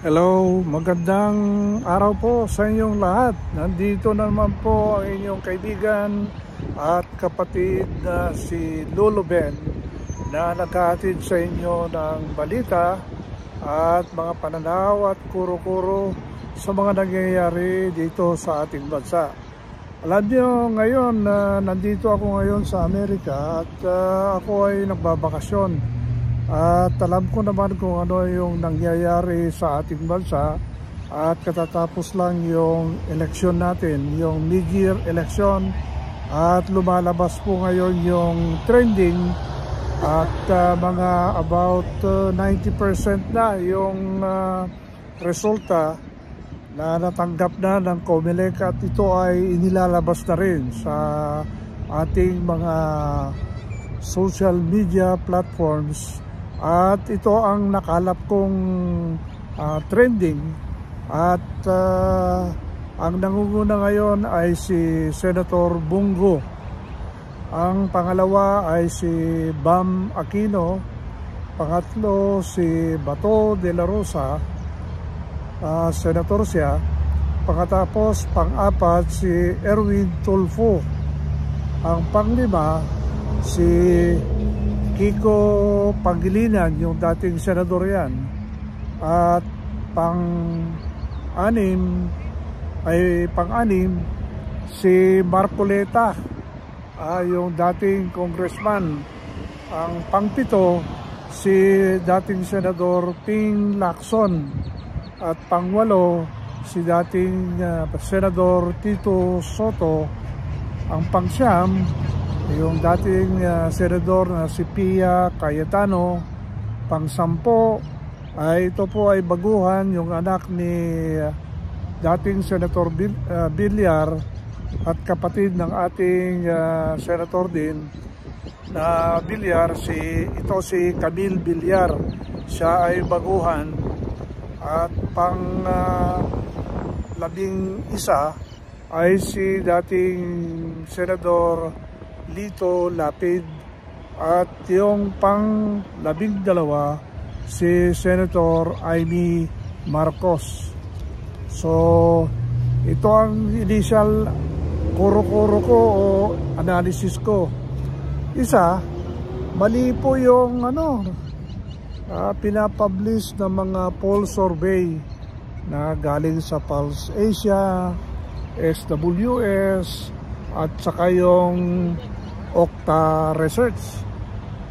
Hello, magandang araw po sa inyong lahat. Nandito naman po ang inyong kaibigan at kapatid na si Lolo Ben na naghahatid sa inyo ng balita at mga pananaw at kuro-kuro sa mga nangyayari dito sa ating bansa. Alam niyo ngayon nandito ako ngayon sa Amerika at ako ay nagbabakasyon. At alam ko naman kung ano yung nangyayari sa ating bansa at katatapos lang yung eleksyon natin, yung mid-year election, at lumalabas po ngayon yung trending at mga about 90% na yung resulta na natanggap na ng COMELEC at ito ay inilalabas na rin sa ating mga social media platforms. At ito ang nakalap kong trending at ang nangunguna ngayon ay si Senator Bongo. Ang pangalawa ay si Bam Aquino. Pangatlo si Bato de la Rosa, senator siya. Pagkatapos pang-apat si Erwin Tulfo. Ang panglima si Kiko Pangilinan, yung dating senador yan. At pang-anim si Marcoleta, yung dating congressman. Ang pang-pito si dating senador Ping Lacson. At pang-walo si dating senador Tito Soto. Ang pang-siyam yung dating senador na si Pia Cayetano. Pang-sampo ay ito po ay baguhan, yung anak ni dating Senator Villar at kapatid ng ating senator din na Villar, ito si Camille Villar. Siya ay baguhan. At pang-11 ay si dating senador Lito Lapid at yung pang-12 si Senator Amy Marcos. So ito ang initial kuro-kuro ko o analysis ko. Isa, mali po yung pinapublish ng mga poll survey na galing sa Pulse Asia, SWS at saka yung Okta Research.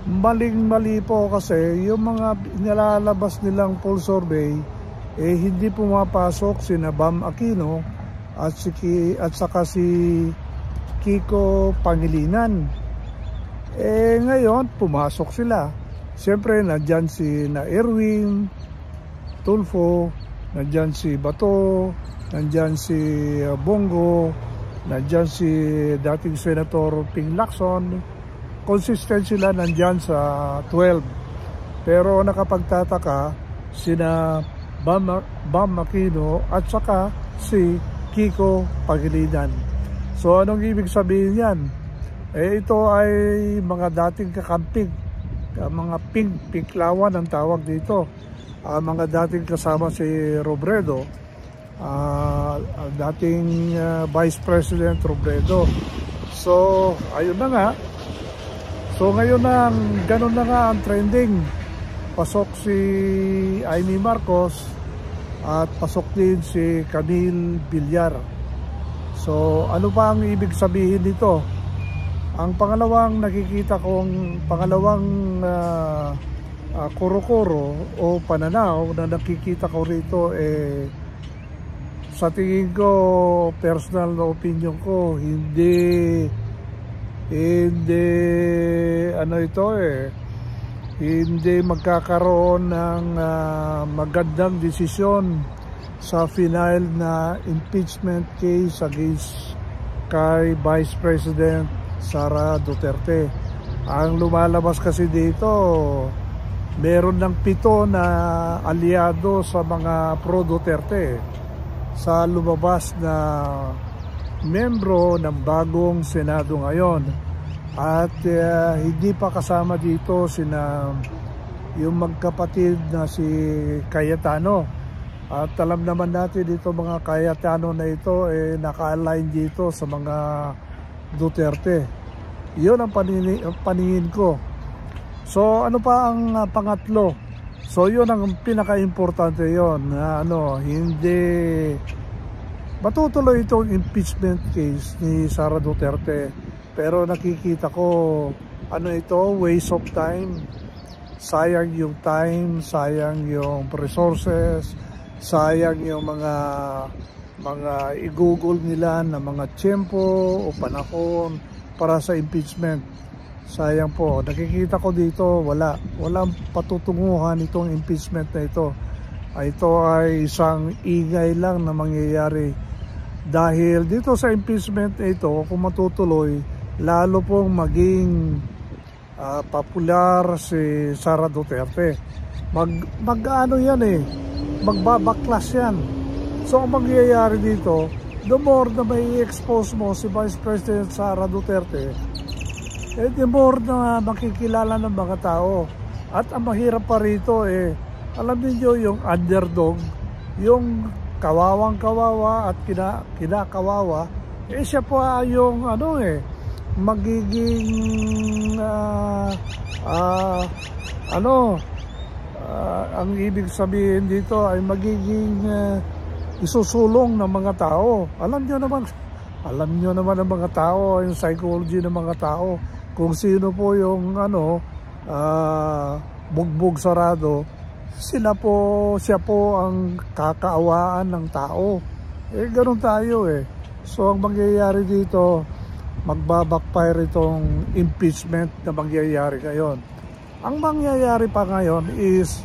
Maling-mali po kasi yung mga nilalabas nilang poll survey hindi pumapasok sina Bam Aquino at saka si Kiko Pangilinan. Ngayon pumasok sila. Siyempre nandyan si Erwin Tulfo, nandyan si Bato, nandyan si Bongo, nandyan si dating Senator Ping Lacson. Consistent sila nandyan sa 12. Pero nakapagtataka sina Bam Aquino at saka si Kiko Pangilinan. So anong ibig sabihin yan? Ito ay mga dating kakamping, mga pinklawan ang tawag dito. Mga dating kasama si Robredo, dating Vice President Robredo. So ayun na nga. So ngayon na ganun na nga ang trending. Pasok si Amy Marcos at pasok din si Camille Villar. So ano pa ang ibig sabihin nito? Ang pangalawang nakikita kong kuro-kuro o pananaw na nakikita ko rito sa tingin ko, personal na opinion ko, hindi magkakaroon ng magandang desisyon sa final na impeachment case against kay Vice President Sara Duterte. Ang lumalabas kasi dito, meron ng 7 na aliado sa mga pro Duterte sa lumabas na membro ng bagong Senado ngayon. At hindi pa kasama dito yung magkapatid na si Cayetano. At alam naman natin dito mga Cayetano na ito naka-align dito sa mga Duterte. Yun ang paningin ko. So ano pa ang pangatlo? So yun ang pinaka-importante yon na hindi matutuloy itong impeachment case ni Sara Duterte. Pero nakikita ko ito, waste of time. Sayang yung time, sayang yung resources, sayang yung mga i-google nila na mga tiyempo o panahon para sa impeachment. Sayang po. Nakikita ko dito, walang patutunguhan itong impeachment na ito. Ito ay isang ingay lang na mangyayari. Dahil dito sa impeachment na ito, kung matutuloy, lalo pong maging popular si Sara Duterte. Magbabaklas yan. So ang mangyayari dito, the more na may expose mo si Vice President Sara Duterte, the more na makikilala ng mga tao. At ang mahirap pa rito alam niyo yung underdog, yung kawawang-kawawa at kinakawawa, siya pa yung magiging ang ibig sabihin dito ay magiging isusulong ng mga tao. Alam nyo naman ang mga tao, yung psychology ng mga tao, kung sino po yung bugbog sarado, siya po ang kakaawaan ng tao. Ganun tayo So ang mangyayari dito, magbabackfire itong impeachment na mangyayari ngayon. Ang mangyayari pa ngayon is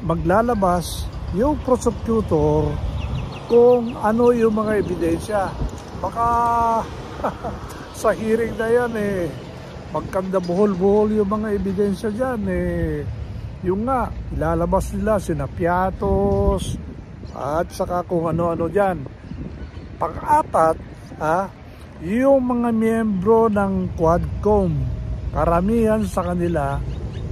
maglalabas yung prosecutor kung ano yung mga ebidensya. Baka sa hearing na yan magkanda buhol-buhol yung mga ebidensya dyan yung nga ilalabas nila sina Piatos at saka kung ano-ano dyan. Pang-apat yung mga miyembro ng Quadcom, karamihan sa kanila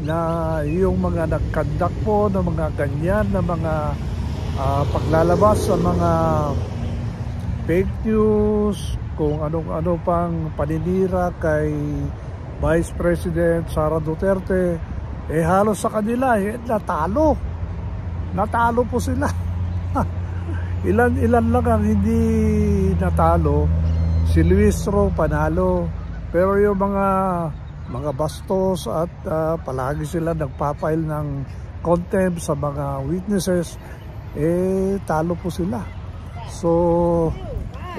na yung mga nagkandak po ng mga ganyan na mga paglalabas sa mga fake news, kung anong-ano pang paninira kay Vice President Sara Duterte, halos sa kanila natalo po sila. ilan lang ang hindi natalo. Si Luis Ro panalo, pero yung mga bastos at palagi sila nagpapile ng contempt sa mga witnesses, talo po sila. So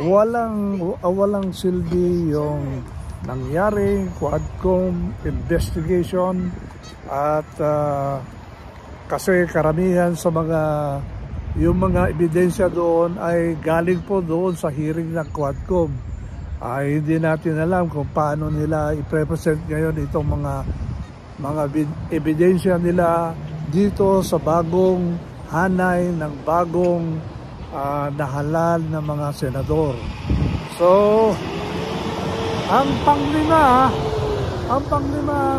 walang silbi yung nangyaring Quadcom investigation at kasi karamihan sa yung mga ebidensya doon ay galing po doon sa hearing ng Quadcom. Hindi natin alam kung paano nila i-represent ngayon itong mga ebidensya nila dito sa bagong hanay ng bagong nahalal na mga senador. So ang panglima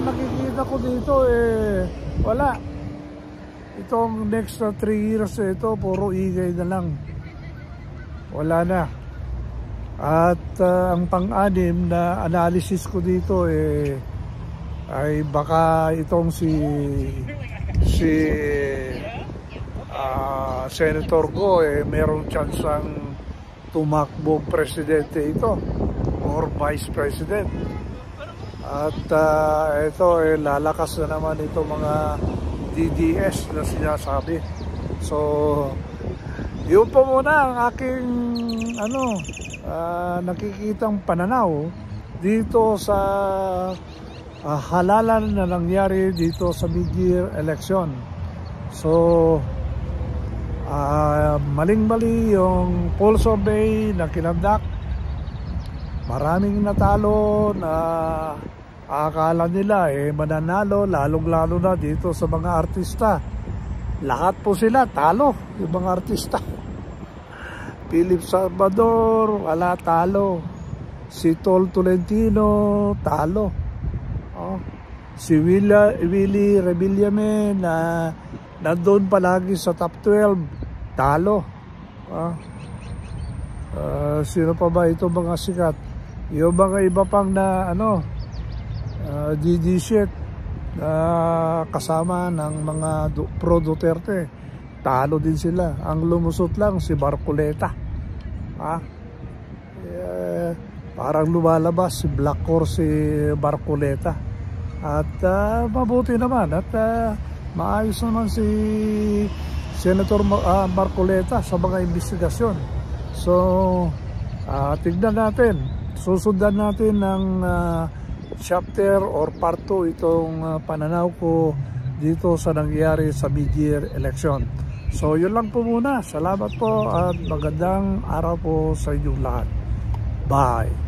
nakikita ko dito wala. Itong next 3 years ito, puro igay na lang. Wala na. At ang pang-anim na analysis ko dito ay baka itong si Senator Go merong chance ang tumakbo presidente ito or Vice President. At ito lalakas na naman ito mga DDS na sinasabi. So yun po muna ang aking nakikitang pananaw dito sa halalan na nangyari dito sa mid-year election. So maling-mali yung poll survey na kinandak. Maraming natalo na akala nila mananalo, lalong-lalo na dito sa mga artista. Lahat po sila talo, yung mga artista. Philip Salvador, wala, talo. Si Tol Tolentino, talo. Si Willie Rebillame na nandun palagi sa top 12, talo. Sino pa ba ito mga sikat? Yung mga iba pang na DD kasama ng mga pro Duterte, talo din sila. Ang lumusot lang si Barcoleta. Parang lumalabas si Black Horse, si Barcoleta. At mabuti naman at maayos naman si Senator Barcoleta sa mga investigasyon. So tignan natin, susundan natin ng chapter or part 2 itong pananaw ko dito sa nangyari sa mid-year election. So yun lang po muna. Salamat po at magandang araw po sa inyong lahat. Bye!